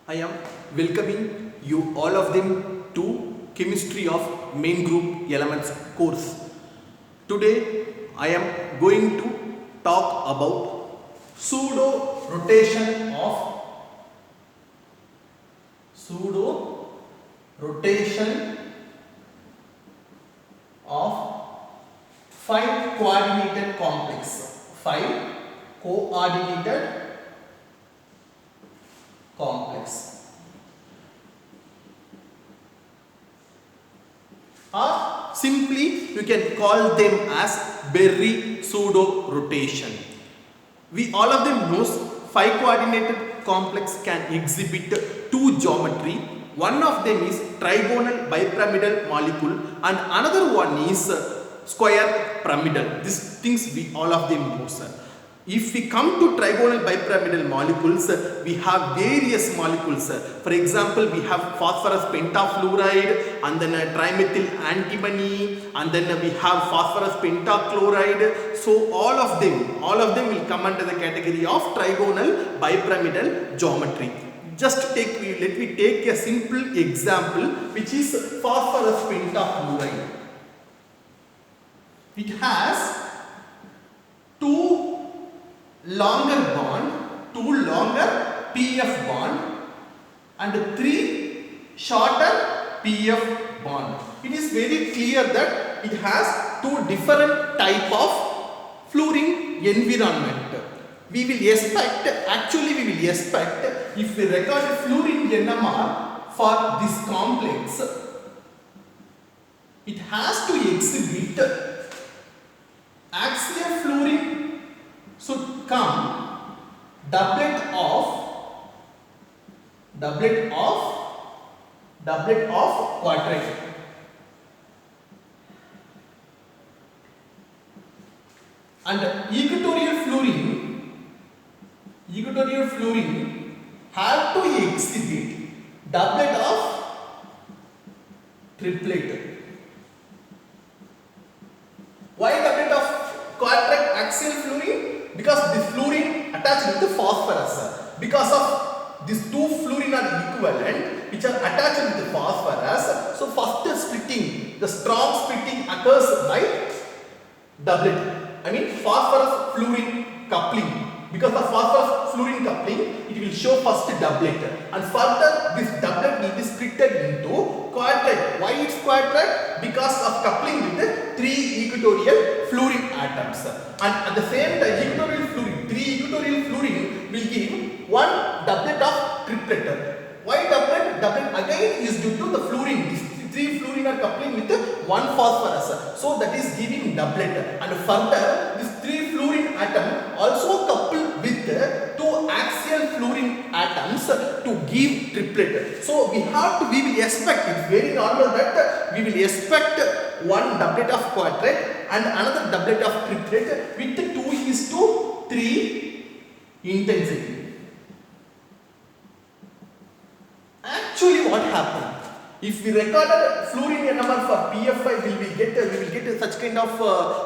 I am welcoming you all of them to Chemistry of Main Group Elements course. Today I am going to talk about pseudo rotation of 5 coordinated complex. 5 coordinated complex. Or simply you can call them as Berry pseudo rotation. We all of them knows 5 coordinated complex can exhibit two geometry. One of them is trigonal bipyramidal molecule and another one is square pyramidal. These things we all of them know, sir. If we come to trigonal bipyramidal molecules, we have various molecules. For example, we have phosphorus pentafluoride and then trimethyl antimony and then we have phosphorus pentachloride. So all of them will come under the category of trigonal bipyramidal geometry. Let me take a simple example which is phosphorus pentafluoride. It has two longer PF bond and 3 shorter PF bond. It is very clear that it has 2 different type of fluorine environment. We will expect if we record a fluorine NMR for this complex, it has to exhibit axial fluorine should come doublet of quadrate. And equatorial fluorine have to exhibit doublet of triplet. Why doublet of quadrate axial fluorine? Because this fluorine attached with the phosphorus. Because of these two fluorine are equivalent which are attached with the phosphorus. So first splitting, the strong splitting occurs by doublet. I mean phosphorus fluorine coupling. Because of phosphorus fluorine coupling, it will show first doublet. And further this doublet will be splitted into quadrate. Why it's quadrate? Because of coupling with the 3 equatorial fluorine atoms. And at the same time, 3 equatorial fluorine will give 1 doublet of triplet. Why doublet? Doublet again is due to the fluorine. These 3 fluorine are coupling with 1 phosphorus. So that is giving doublet. And further, this 3 fluorine atom also coupled with 2 axial fluorine atoms to give triplet. So we will expect, it's very normal that we will expect 1 doublet of quadrate and another doublet of triplet with 2:3 intensity. Actually what happened? If we record a fluorine NMR for PF5, we will get such kind of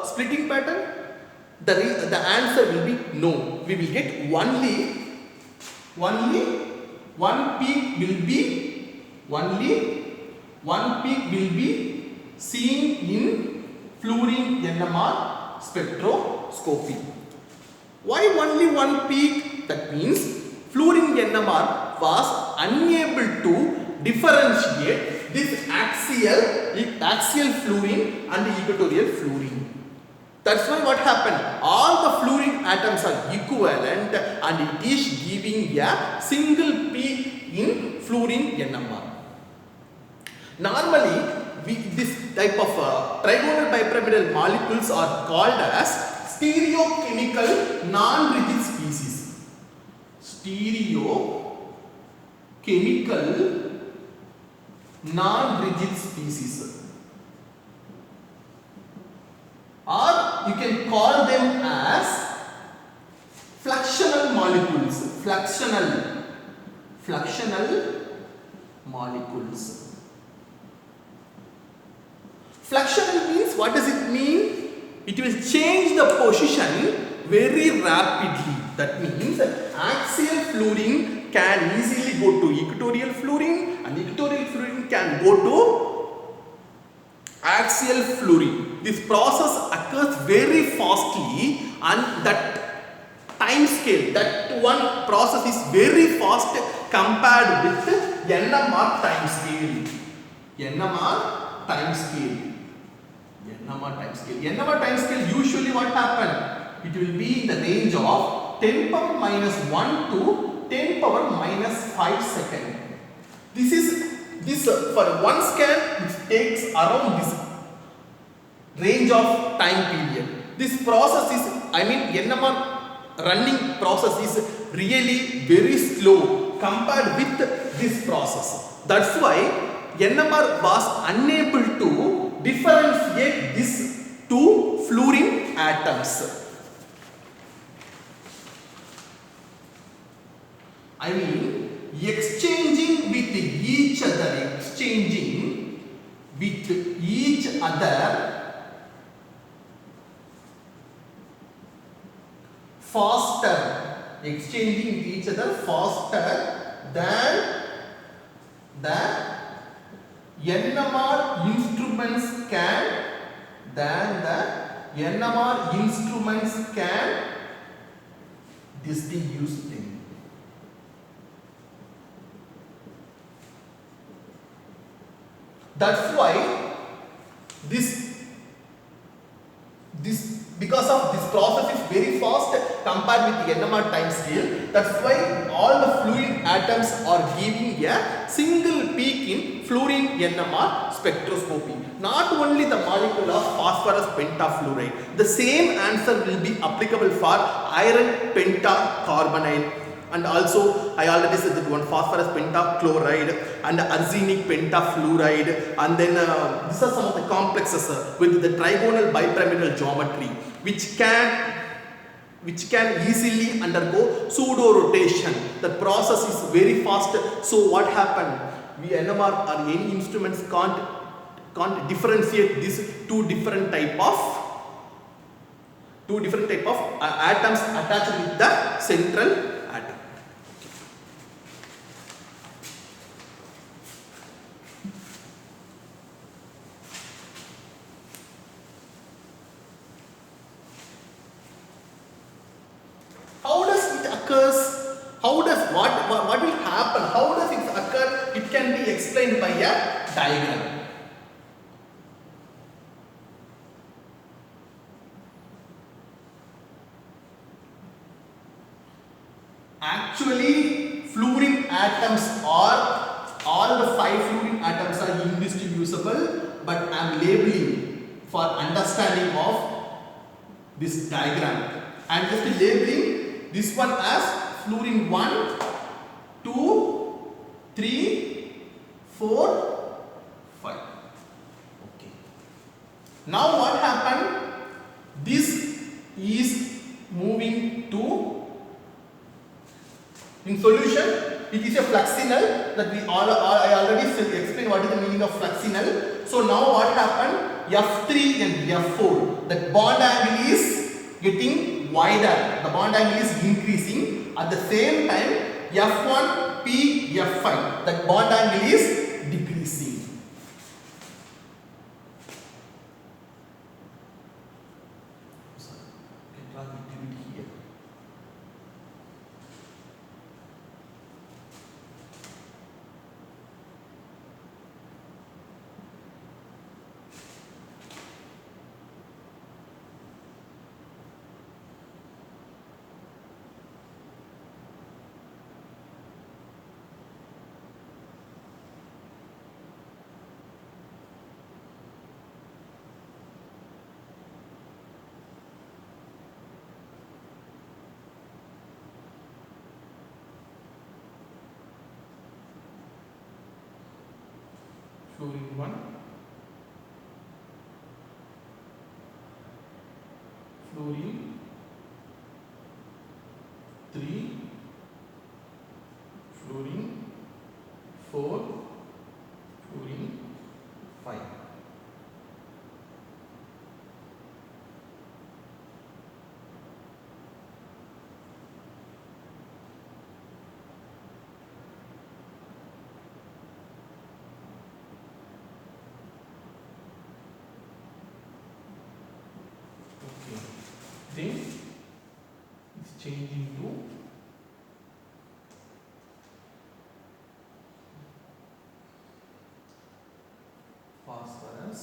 splitting pattern? The answer will be no. We will get only one peak will be seen in fluorine NMR spectroscopy. Why only one peak? That means fluorine NMR was unable to differentiate this axial fluorine and equatorial fluorine. That's why what happened? All the fluorine atoms are equivalent and it is giving a single peak in fluorine NMR. Normally, this type of trigonal bipyramidal molecules are called as stereochemical non-rigid species. Stereochemical non-rigid species. Or you can call them as fluxional molecules. Fluxional molecules. Fluxional means, what does it mean? It will change the position very rapidly. That means axial fluorine can easily go to equatorial fluorine, and equatorial fluorine can go to axial fluorine. This process occurs very fastly, and that time scale, that one process is very fast compared with NMR time scale. NMR time scale. NMR time scale. NMR time scale, usually what happen? It will be in the range of 10 power minus 1 to 10 power minus 5 second. This for one scan, it takes around this range of time period. This process is, NMR running process is really very slow compared with this process. That's why NMR was unable to differentiate these two fluorine atoms. Exchanging with each other, faster, exchanging with each other faster than the NMR instruments can distinguish them. That's why because of this process is very fast compared with the NMR time scale. That's why all the fluorine atoms are giving a single peak in fluorine NMR spectroscopy. Not only the molecule of phosphorus pentafluoride, the same answer will be applicable for iron pentacarbonate. And also, I already said that one phosphorus pentachloride and arsenic pentafluoride, and then these are some of the complexes with the trigonal bipyramidal geometry, which can easily undergo pseudo rotation. The process is very fast. So what happened? We NMR or any instruments can't differentiate these two different type of atoms attached with the central atom. What will happen? How does it occur? It can be explained by a diagram. Actually, fluorine atoms are, all the 5 fluorine atoms are indistinguishable, but I am labeling for understanding of this diagram. I am just labeling this one as fluorine 1, 2, 3, 4, 5. Okay. Now what happened? This is moving to, in solution, it is a fluxinol that I already explained what is the meaning of fluxinol. So now what happened? F3 and F4, that bond angle is getting wider, the bond angle is increasing. At the same time, F1, P, F5, that bond angle is decreasing. Fluorine 1, fluorine 3, fluorine 4, fluorine 5. then it's changing to phosphorus,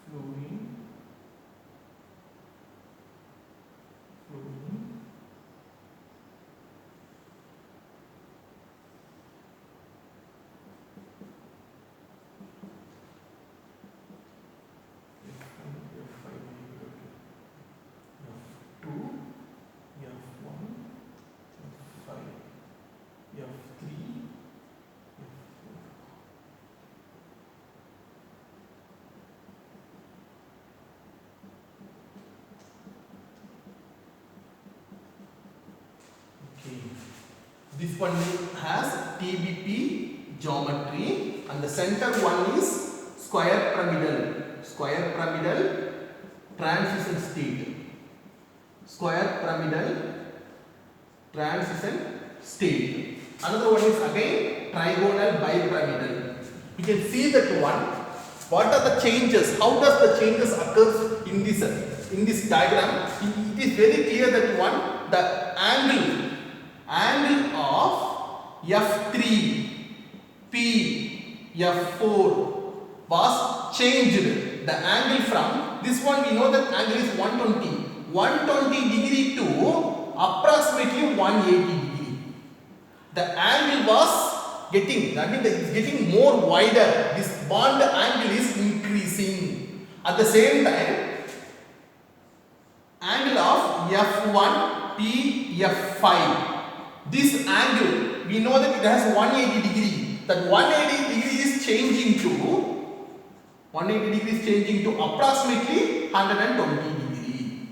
fluorine, this one has TBP geometry and the center one is square pyramidal transition state. Square pyramidal transition state. Another one is again trigonal bipyramidal. You can see that one. What are the changes? How does the changes occur in this diagram? It is very clear that one, the angle of F3, P, F4 was changed. The angle from this one, we know that angle is 120 degree to approximately 180 degree. The angle was getting, that means it is getting more wider. This bond angle is increasing. At the same time, angle of F1, P, F5. This angle, we know that it has 180 degree. That 180 degree is changing to approximately 120 degree.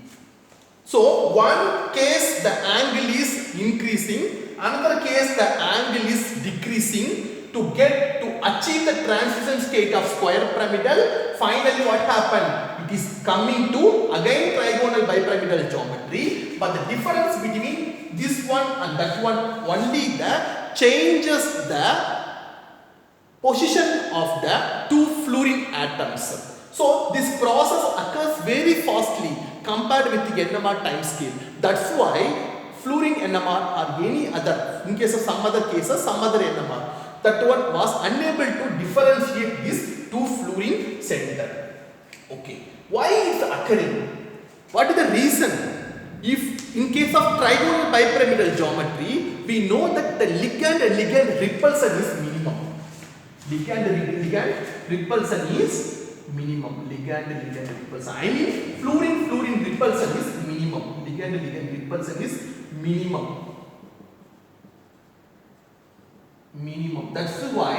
So one case the angle is increasing, another case the angle is decreasing. To achieve the transition state of square pyramidal, finally what happened? It is coming to again trigonal bipyramidal geometry, but the difference between this one and that one only the changes the position of the two fluorine atoms. So this process occurs very fastly compared with the NMR time scale. That's why fluorine NMR or any other, in case of some other cases, some other NMR, that one was unable to differentiate these two fluorine center. Okay, why is it occurring? What is the reason? If in case of trigonal bipyramidal geometry, we know that the ligand repulsion is minimum. Ligand repulsion is minimum. Ligand repulsion. I mean fluorine repulsion is minimum. Ligand repulsion is minimum. That's why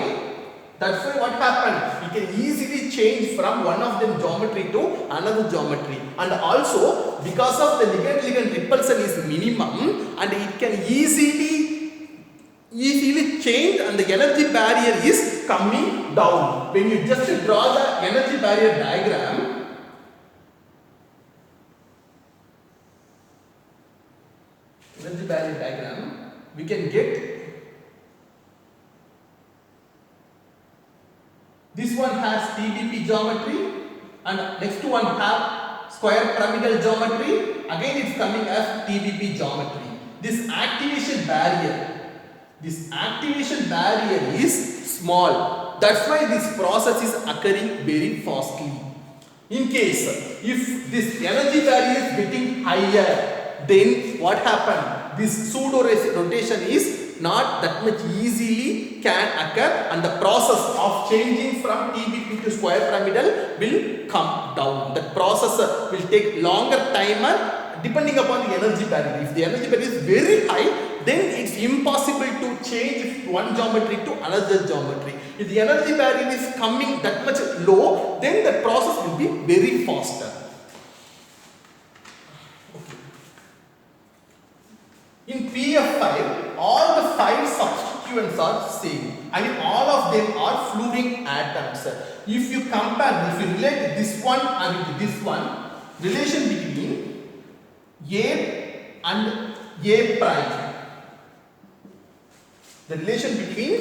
what happened? We can easily change from one of them geometry to another geometry, and also because of the ligand repulsion is minimum, and it can easily change, and the energy barrier is coming down. When you just draw the energy barrier diagram, we can get this one has TBP geometry, and next one have square pyramidal geometry. Again it's coming as TBP geometry. This activation barrier is small. That's why this process is occurring very fastly. In case if this energy barrier is getting higher, then what happened? This pseudo rotation is not that much easily can occur, and the process of changing from TBP to square pyramidal will come down. The process will take longer timer depending upon the energy barrier. If the energy barrier is very high, then it's impossible to change one geometry to another geometry. If the energy barrier is coming that much low, then the process will be very faster. In PF5, all the 5 substituents are same. I mean, all of them are fluorine atoms. If you compare, if you relate this one and this one, relation between A and A prime. The relation between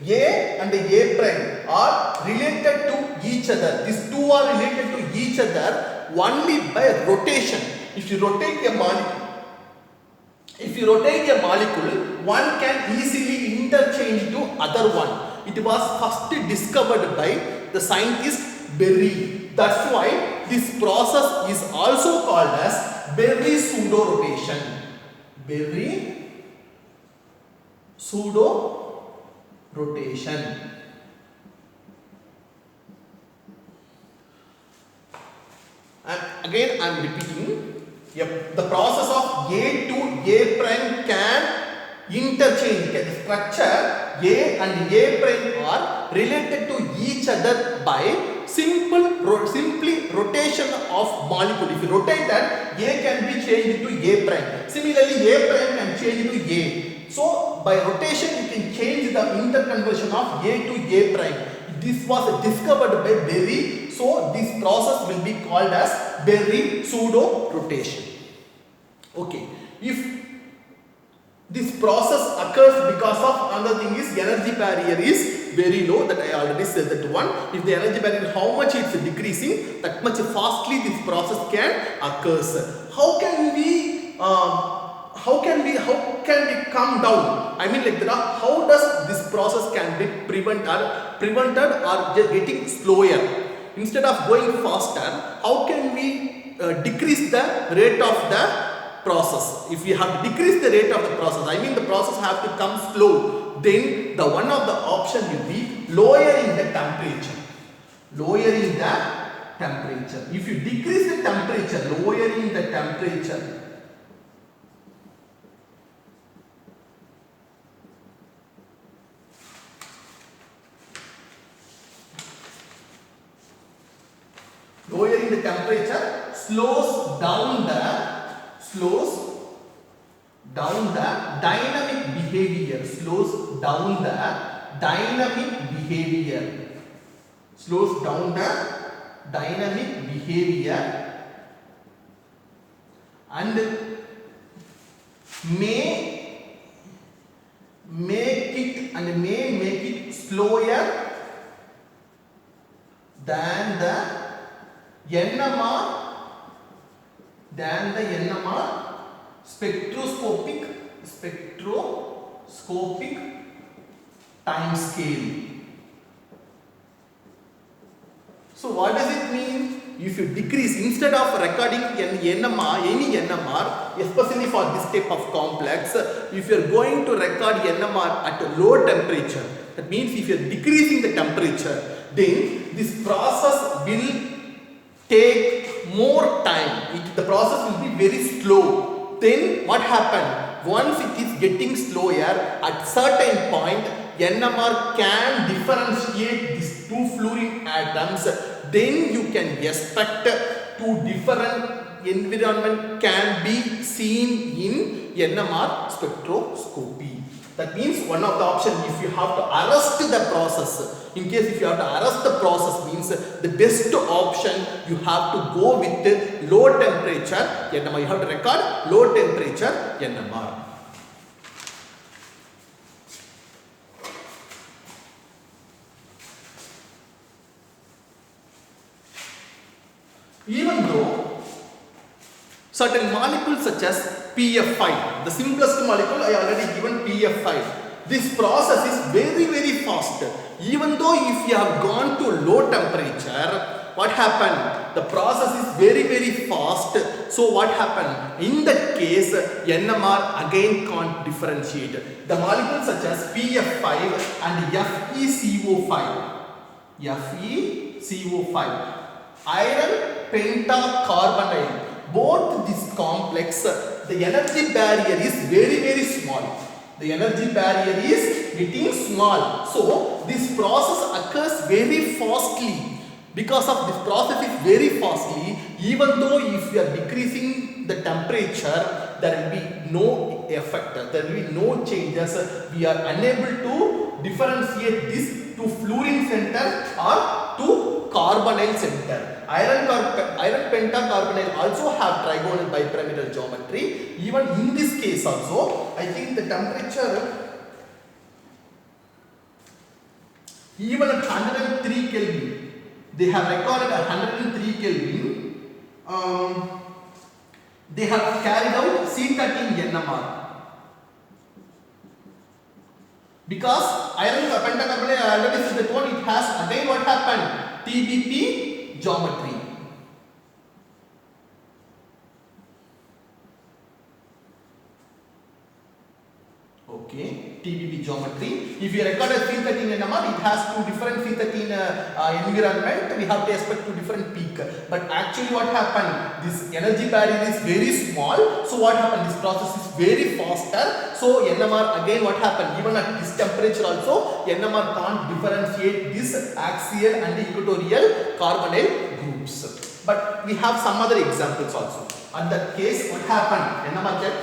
A and A prime. are related to each other. These two are related to each other only by rotation. If you rotate a molecule, one can easily interchange to other one. It was first discovered by the scientist Berry. That's why this process is also called as Berry pseudo-rotation. Berry pseudo-rotation. And again I am repeating. Yep, the process of A to A prime can interchange. The structure A and A prime are related to each other by simply rotation of molecule. If you rotate that, A can be changed to A prime. Similarly, A prime can change to A. So by rotation you can change the interconversion of A to A prime. This was discovered by Berry, so this process will be called as Berry pseudo-rotation. Okay, if this process occurs because of another thing is energy barrier is very low, that I already said that one. If the energy barrier, how much it's decreasing, that much fastly this process can occurs. How can we come down? I mean, like that, how does this process can be prevented or just getting slower? Instead of going faster, how can we decrease the rate of the process? If we have to decrease the rate of the process, I mean the process have to come slow, then the one of the option will be lowering the temperature. Lowering the temperature. If you decrease the temperature, lowering the temperature, lowering the temperature slows down the dynamic behavior, slows down the dynamic behavior, and may make it slower than the NMR spectroscopic time scale. So what does it mean? If you decrease, instead of recording any NMR, especially for this type of complex, if you are going to record NMR at a low temperature, that means if you are decreasing the temperature, then this process will take more time. The process will be very slow. Then what happened? Once it is getting slower, at certain point NMR can differentiate these two fluorine atoms. Then you can expect two different environment can be seen in NMR spectroscopy. That means one of the options, if you have to arrest the process, in case if you have to arrest the process, means the best option you have to go with low temperature NMR. You have to record low temperature NMR. Even though certain molecules such as PF5, the simplest molecule I already given PF5, this process is very fast. Even though if you have gone to low temperature, what happened? The process is very fast. So what happened? In that case, NMR again can't differentiate. The molecules such as PF5 and FeCO5, iron pentacarbonyl, both this complex, the energy barrier is very small. The energy barrier is getting small. So this process occurs very fastly. Because of this process is very fastly, even though if we are decreasing the temperature, there will be no effect, there will be no changes. We are unable to differentiate this to fluorine center or to carbonyl center. Iron pentacarbonyl also have trigonal bipyramidal geometry. Even in this case also, I think the temperature Even at 103 Kelvin, they have recorded 103 Kelvin. They have carried out C13 NMR. Because iron pentacarbonate, I already said that one, it has again what happened? TBP geometry. Okay, TBP geometry. If you record a C13 NMR, it has two different C13 environment. We have to expect two different peak. But actually, what happened? This energy barrier is very small. So what happened? This process is very faster. So NMR again, what happened? Even at this temperature also, NMR can't differentiate this axial and equatorial carbonyl groups. But we have some other examples also. At that case, what happened? NMR can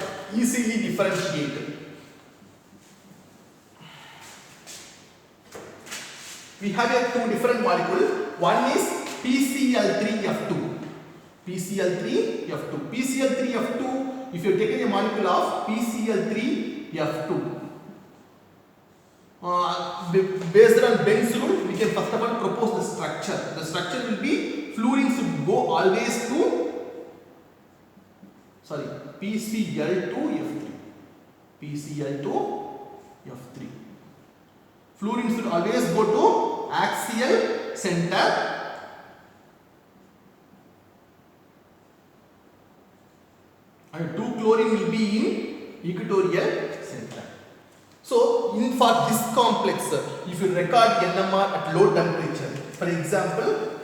easily differentiate. We have here two different molecules. One is PCl3F2. PCl3F2. PCl3F2, if you take a molecule of PCl3F2, based on Benz rule, we can first of all propose the structure. The structure will be fluorine should go always to, PCl2F3. PCl2F3. Fluorine should always go to axial center. And 2 chlorine will be in equatorial center. So, for this complex, if you record NMR at low temperature, for example,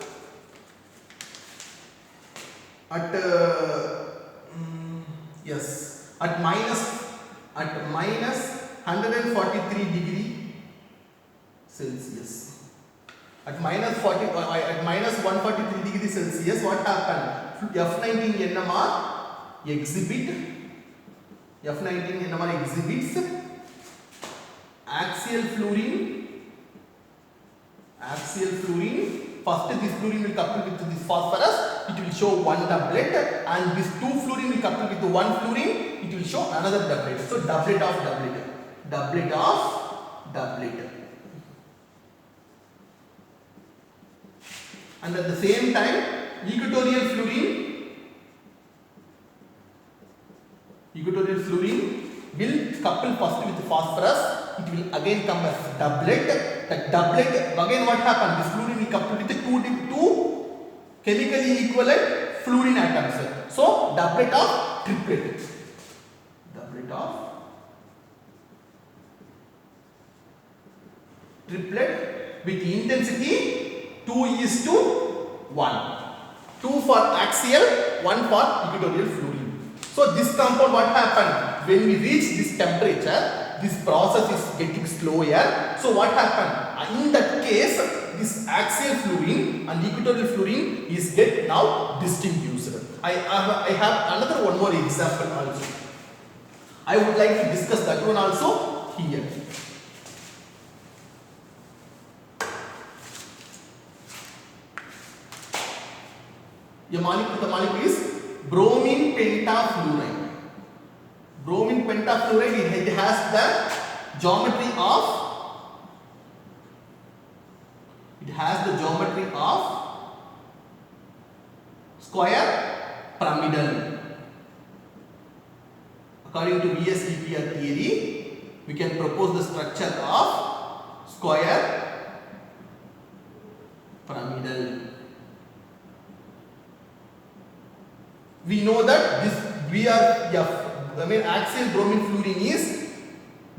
at minus 143 degree Celsius. At minus 143 degree Celsius, what happened? F19 NMR exhibits axial fluorine. First this fluorine will couple with this phosphorus, it will show one doublet, and this two fluorine will couple with one fluorine, it will show another doublet. So doublet of doublet. And at the same time, equatorial fluorine will couple first with phosphorus. It will again come as doublet. That doublet, again what happened? This fluorine will couple with two chemically equivalent fluorine atoms. So doublet of triplet. With intensity 2:1. 2 for axial, 1 for equatorial fluorine. So this compound, what happened? When we reach this temperature, this process is getting slower. So what happened? In that case, this axial fluorine and equatorial fluorine is get now distinguished. I have another one more example also. I would like to discuss that one also here. The molecule is bromine pentafluoride. Bromine pentafluoride, it has the geometry of square pyramidal. According to VSEPR theory, we can propose the structure of square pyramidal. We know that axial bromine fluorine is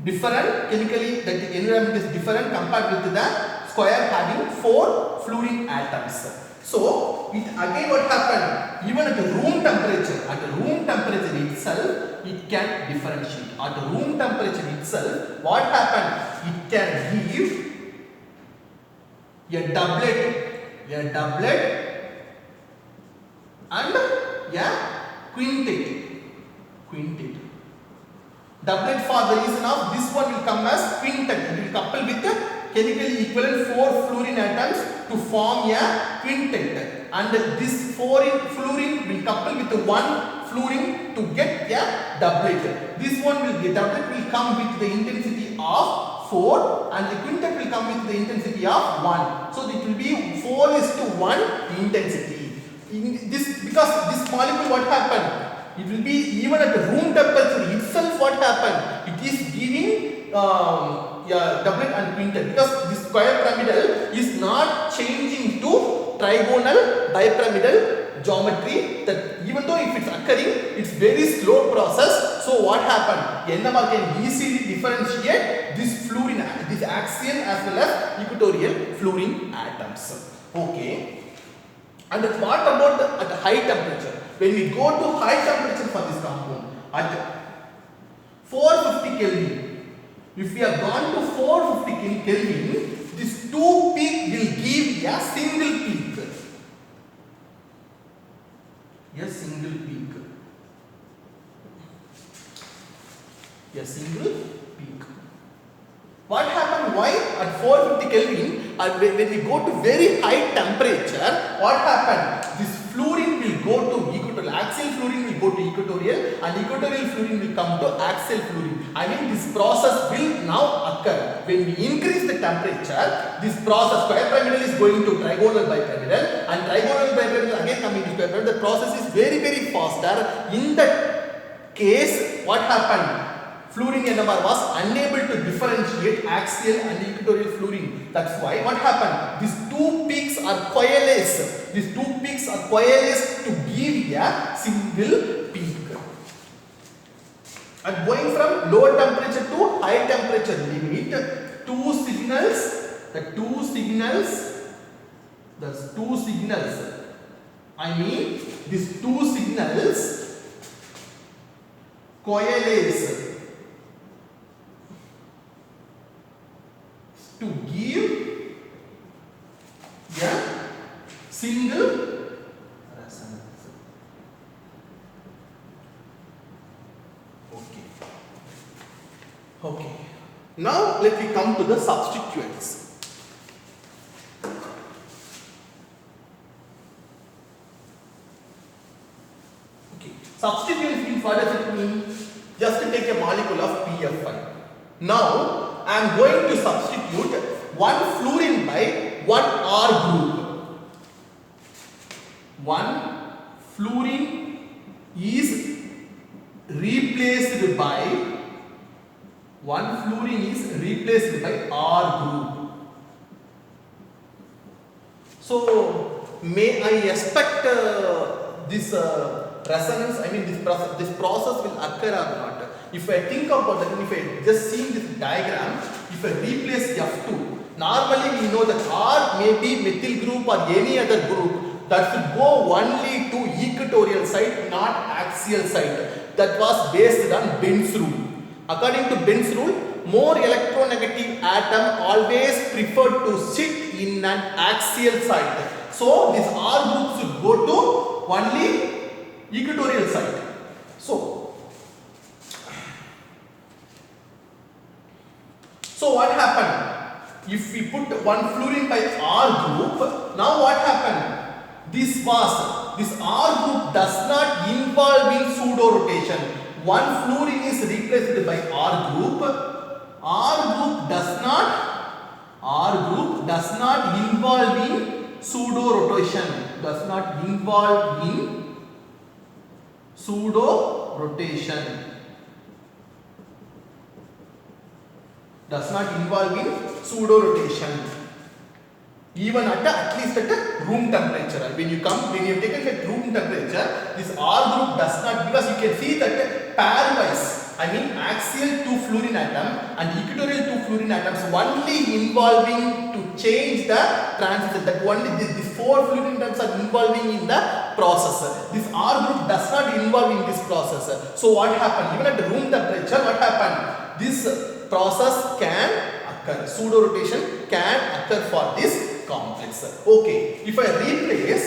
different chemically, that the environment is different compared with the square having 4 fluorine atoms. So it again what happened? Even at room temperature itself, it can differentiate. At room temperature itself, what happened? It can give a doublet and quintet. Doublet for the reason of this one will come as quintet. It will couple with the chemically equivalent 4 fluorine atoms to form a quintet. And this 4 fluorine will couple with 1 fluorine to get a doublet. This one will, the doublet will come with the intensity of 4 and the quintet will come with the intensity of 1. So it will be 4:1 intensity. In this, because this molecule, what happened? It will be even at room temperature itself. What happened? It is giving doublet and quintet, because this square pyramidal is not changing to trigonal bipyramidal geometry. That even though if it's occurring, it's very slow process. So what happened? NMR can easily differentiate this fluorine, this axial as well as equatorial fluorine atoms. Okay. And what about at high temperature? When we go to high temperature for this compound at 450 Kelvin, if we have gone to 450 Kelvin, this 2 peak will give a single peak. A single peak. A single peak. What happened? Why at 450 Kelvin, when we go to very high temperature, what happened? This fluorine will go to equatorial, axial fluorine will go to equatorial, and equatorial fluorine will come to axial fluorine. I mean, this process will now occur. When we increase the temperature, this process, square pyramidal is going to trigonal bipyramidal, and trigonal bipyramidal again coming to square pyramidal. The process is very, very faster. In that case, what happened? Fluorine NMR was unable to differentiate axial and equatorial fluorine. That's why what happened? These 2 peaks are coalesced. These 2 peaks are coalesced to give a single peak. And going from low temperature to high temperature limit, there's two signals. I mean, these 2 signals coalesce to give a single resonance. Okay. Now let me come to the substituents. Okay. Substituents means, what does it mean? Just to take a molecule of PF5. Now I am going to substitute 1 fluorine by 1 R group. 1 fluorine is replaced by R group. So may I expect this resonance, I mean this process will occur or not? If I think about that, if I just see this diagram, if I replace F2, normally we know that R may be methyl group or any other group that should go only to equatorial side, not axial side. That was based on Bend's rule. According to Bend's rule, more electronegative atom always prefer to sit in an axial side. So this R group should go to only equatorial side. So what happened? If we put 1 fluorine by R group, now what happened? This R group does not involve in pseudo rotation. 1 fluorine is replaced by R group. R group does not involve in pseudo rotation. Does not involve in pseudo rotation. Does not involve in pseudo rotation. Even at least at room temperature. When you have taken at room temperature, this R group does not, because you can see that pairwise, I mean axial 2 fluorine atom and equatorial 2 fluorine atoms only involving to change the transition. That only these 4 fluorine atoms are involving in the process. This R group does not involve in this process. So what happened? Even at room temperature, what happened? This process can occur. Pseudo rotation can occur for this complex. Okay, if I replace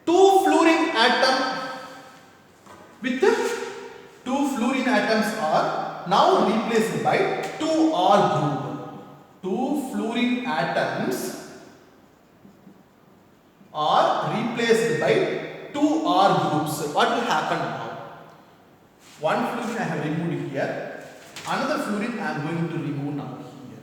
2 fluorine atom with 2 fluorine atoms are now replaced by 2 R group. 2 fluorine atoms are replaced by 2 R groups. What will happen now? 1 fluorine I have removed here. Another fluorine I am going to remove now here.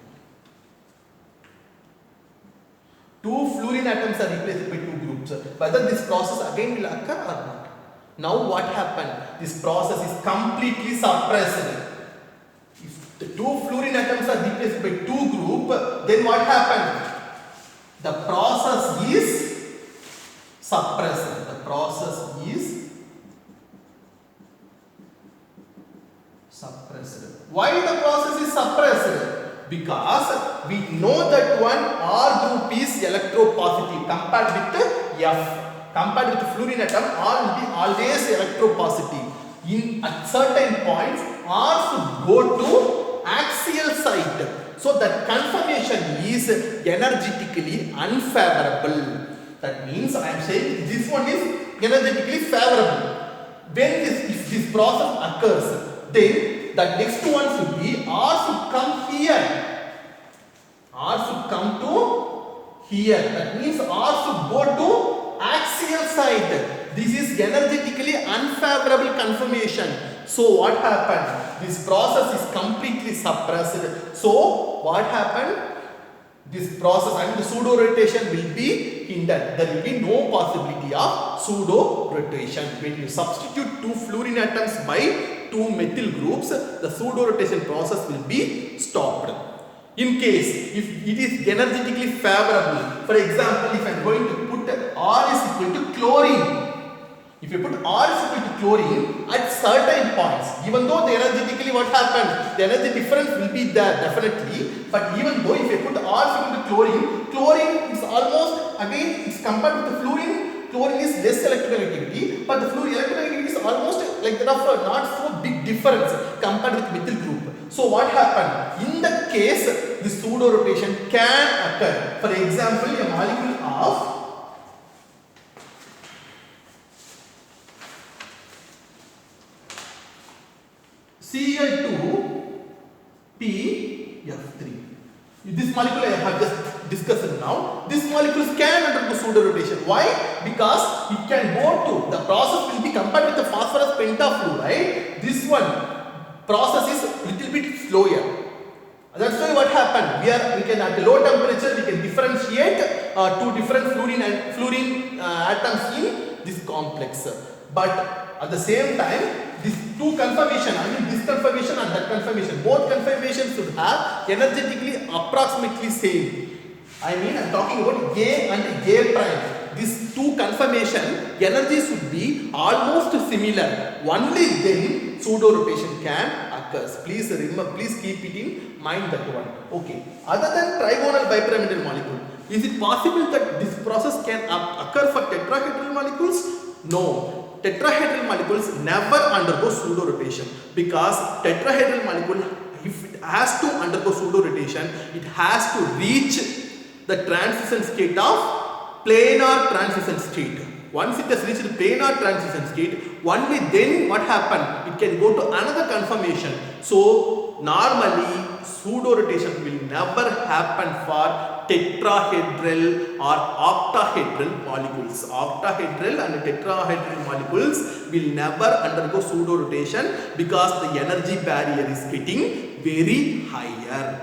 Two fluorine atoms are replaced by two groups. Whether this process again will occur or not. Now what happened? This process is completely suppressed. If the two fluorine atoms are replaced by two groups, then what happened? The process is suppressed. The process is suppressed. Why the process is suppressed? Because we know that one R group is electropositive compared with F. Compared with fluorine atom, R will be always electropositive. At certain points, R should go to axial site. So that conformation is energetically unfavorable. That means I am saying this one is energetically favorable. If this process occurs, then the next one should be R should come here. R should come to here. That means R should go to axial side. This is energetically unfavorable conformation. So what happened? This process is completely suppressed. So what happened? This process and the pseudo rotation will be hindered. There will be no possibility of pseudo rotation. When you substitute two fluorine atoms by two methyl groups, the pseudo rotation process will be stopped. In case if it is energetically favorable, for example, if I am going to put R is equal to chlorine. If you put R is equal to chlorine at certain points, even though the energetically what happens, the energy difference will be there definitely, but even though if you put R is equal to chlorine is almost again it's compared with the fluorine is less electronegativity, but the fluorine electronegativity is almost like that of not so big difference compared with methyl group. So what happened? In that case, the pseudo rotation can occur. For example, a molecule of Cl2PF3. This molecule I have just discussed now. This molecules can undergo pseudo rotation. Why? Because it can go to the process will be compared with the phosphorus pentafluoride. This one process is little bit slower. That's why what happened? We can at low temperature we can differentiate two different fluorine atoms in this complex. But at the same time, these two conformation, this conformation and that conformation, both conformations should have energetically approximately same. I am talking about A and A prime. These two conformation energy should be almost similar. Only then pseudo rotation can occur. Please remember, please keep it in mind that one. Okay. Other than trigonal bipyramidal molecule, is it possible that this process can occur for tetrahedral molecules? No. Tetrahedral molecules never undergo pseudo rotation because tetrahedral molecule, if it has to undergo pseudo rotation, it has to reach the transition state of planar transition state. Once it has reached planar transition state, only then what happened? It can go to another conformation. So normally pseudo rotation will never happen for tetrahedral or octahedral molecules. Octahedral and tetrahedral molecules will never undergo pseudo rotation because the energy barrier is getting very higher.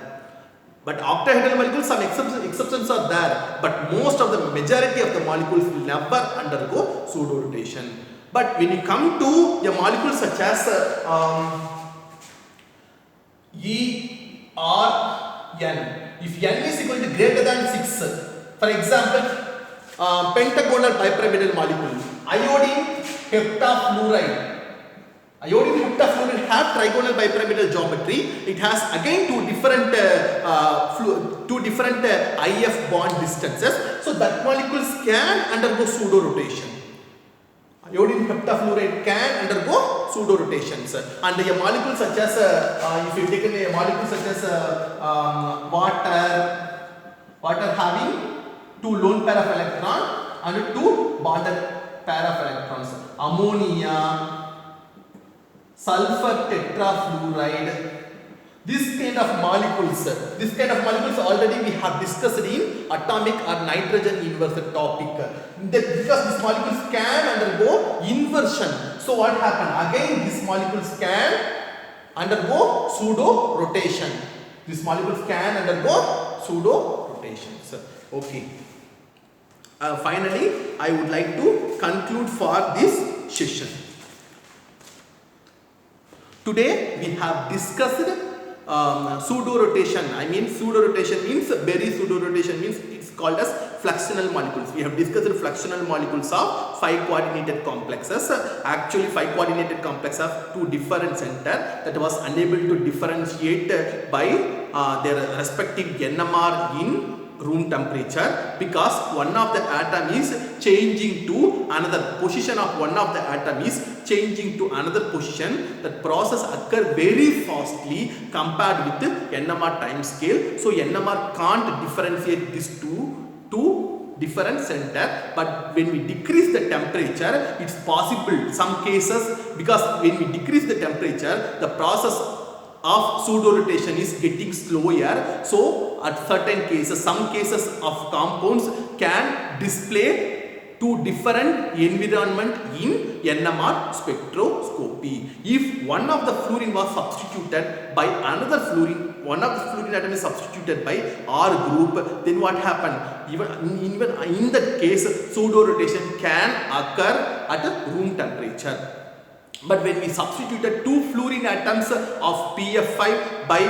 But octahedral molecules, some exceptions are there, but most of the majority of the molecules will never undergo pseudo rotation. But when you come to a molecule such as ERN, if N is equal to greater than 6, for example, pentagonal bipyramidal molecule, iodine heptafluoride. Iodine heptafluoride have trigonal bipyramidal geometry. It has again two different IF bond distances. So that molecules can undergo pseudo rotation. Iodine heptafluoride can undergo pseudo rotations. And a molecule such as if you take a molecule such as water having two lone pair of electron and two bonded pair of electrons. Ammonia, sulfur tetrafluoride, this kind of molecules already we have discussed in atomic or nitrogen inversion topic. Because these molecules can undergo inversion. So what happened? Again these molecules can undergo pseudo rotation. These molecules can undergo pseudo rotations. Okay. Finally, I would like to conclude for this session. Today we have discussed pseudo-rotation. I mean, pseudo-rotation means, very pseudo-rotation means it's called as fluxional molecules. We have discussed fluxional molecules of 5 coordinated complexes. Actually, 5 coordinated complexes have 2 different centers that was unable to differentiate by their respective NMR in room temperature, because one of the atom is changing to another position of one of the atom is changing to another position. That process occur very fastly compared with NMR time scale. So NMR can't differentiate these two different center, but when we decrease the temperature, it's possible some cases, because when we decrease the temperature, the process of pseudo-rotation is getting slower. So at certain cases, some cases of compounds can display 2 different environment in NMR spectroscopy. If one of the fluorine was substituted by another fluorine, one of the fluorine atom is substituted by R group, then what happened? Even in that case, pseudo-rotation can occur at room temperature. But when we substituted 2 fluorine atoms of PF5 by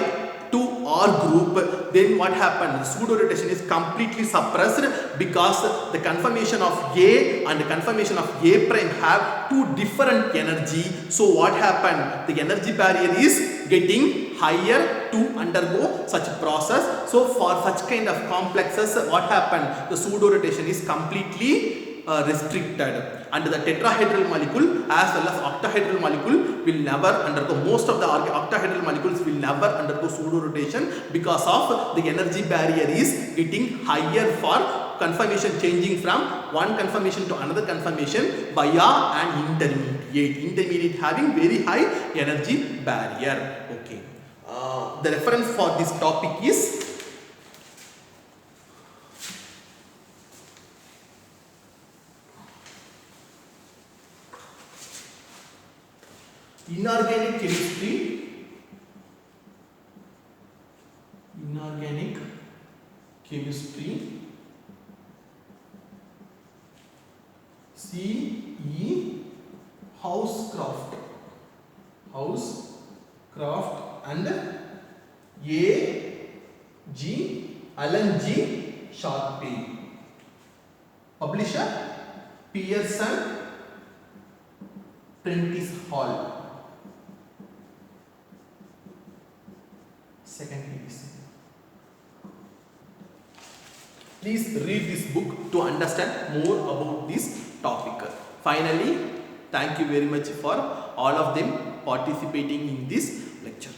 2 R group, then what happened? Pseudo-rotation is completely suppressed, because the conformation of A and the conformation of A prime have 2 different energy. So what happened? The energy barrier is getting higher to undergo such a process. So for such kind of complexes, what happened? The pseudo-rotation is completely restricted, and the tetrahedral molecule as well as octahedral molecule will never undergo, most of the octahedral molecules will never undergo pseudo-rotation, because of the energy barrier is getting higher for conformation, changing from one conformation to another conformation via an intermediate having very high energy barrier. Okay. The reference for this topic is Inorganic chemistry, C.E. Housecroft and Alan G. Sharpe. Publisher Pearson Prentice Hall. Second edition. Please read this book to understand more about this topic. Finally, thank you very much for all of them participating in this lecture.